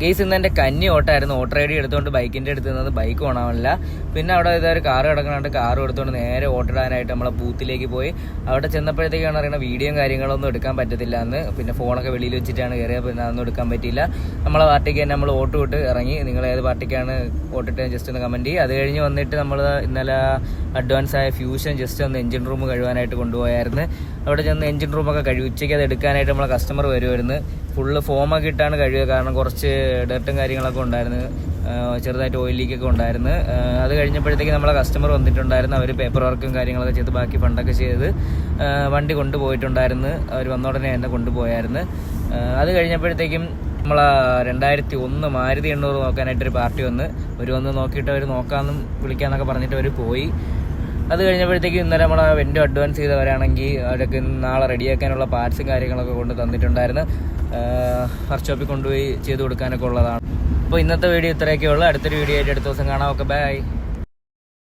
Case ഇന്ന് എൻ്റെ കന്നി ഓട്ടായിരുന്നു. ഓട്ടോ റൈഡി എടുത്തുകൊണ്ട് ബൈക്കിൻ്റെ അടുത്ത് നിന്നത് ബൈക്ക് ഓണാവില്ല. പിന്നെ അവിടെ ഇതൊരു കാറ് കിടക്കണുണ്ട്. കാറും എടുത്തുകൊണ്ട് നേരെ ഓട്ടിടാനായിട്ട് നമ്മളെ ബൂത്തിലേക്ക് പോയി. അവിടെ ചെന്നപ്പോഴത്തേക്കാണ് അറിയണ വീഡിയോയും കാര്യങ്ങളൊന്നും എടുക്കാൻ പറ്റത്തില്ല എന്ന്. പിന്നെ ഫോണൊക്കെ വെളിയിൽ വെച്ചിട്ടാണ് കയറിയത്. പിന്നെ അതൊന്നും എടുക്കാൻ പറ്റിയില്ല. നമ്മളെ പാർട്ടിക്ക് തന്നെ നമ്മൾ ഓട്ട് വിട്ട് ഇറങ്ങി. നിങ്ങൾ ഏത് പാർട്ടിക്കാണ് ഓട്ടിട്ട് ജസ്റ്റ് ഒന്ന് കമൻറ്റ് ചെയ്യുക. അത് കഴിഞ്ഞ് വന്നിട്ട് നമ്മൾ ഇന്നലെ അഡ്വാൻസ് ആയ ഫ്യൂഷൻ ജസ്റ്റ് ഒന്ന് എഞ്ചിൻ റൂം കഴുകാനായിട്ട് കൊണ്ടുപോയായിരുന്നു. അവിടെ ചെന്ന് എഞ്ചിൻ റൂമൊക്കെ കഴുകി. ഉച്ചയ്ക്ക് അത് എടുക്കാനായിട്ട് നമ്മളെ കസ്റ്റമർ വരുമായിരുന്നു. ഫുള്ള് ഫോമൊക്കെ ഇട്ടാണ് കഴുകുക. കാരണം കുറച്ച് ഡർട്ടും കാര്യങ്ങളൊക്കെ ഉണ്ടായിരുന്നു. ചെറുതായിട്ട് ഓയിൽ ലീക്കൊക്കെ ഉണ്ടായിരുന്നു. അത് കഴിഞ്ഞപ്പോഴത്തേക്ക് നമ്മളെ കസ്റ്റമർ വന്നിട്ടുണ്ടായിരുന്നു. അവർ പേപ്പർ വർക്കും കാര്യങ്ങളൊക്കെ ചെയ്ത് ബാക്കി ഫണ്ടൊക്കെ ചെയ്ത് വണ്ടി കൊണ്ടുപോയിട്ടുണ്ടായിരുന്നു. അവർ വന്ന ഉടനെ എന്നെ കൊണ്ടുപോയായിരുന്നു. അത് കഴിഞ്ഞപ്പോഴത്തേക്കും നമ്മളെ 2001 മാരുതി 800 നോക്കാനായിട്ടൊരു പാർട്ടി വന്ന് നോക്കിയിട്ട് അവർ നോക്കാമെന്നും വിളിക്കാമെന്നൊക്കെ പറഞ്ഞിട്ട് അവർ പോയി. അത് കഴിഞ്ഞപ്പോഴത്തേക്കും ഇന്നലെ നമ്മളെ വെൻഡോ അഡ്വാൻസ് ചെയ്തവരാണെങ്കിൽ അവരൊക്കെ നാളെ റെഡിയാക്കാനുള്ള പാർട്സും കാര്യങ്ങളൊക്കെ കൊണ്ട് തന്നിട്ടുണ്ടായിരുന്നു. വർക്ക്ഷോപ്പിൽ കൊണ്ടുപോയി ചെയ്ത് കൊടുക്കാനൊക്കെ ഉള്ളതാണ്. അപ്പോൾ ഇന്നത്തെ വീഡിയോ ഇത്രയൊക്കെ ഉള്ളൂ. അടുത്തൊരു വീഡിയോ ആയിട്ട് അടുത്ത ദിവസം കാണാം. Okay, by.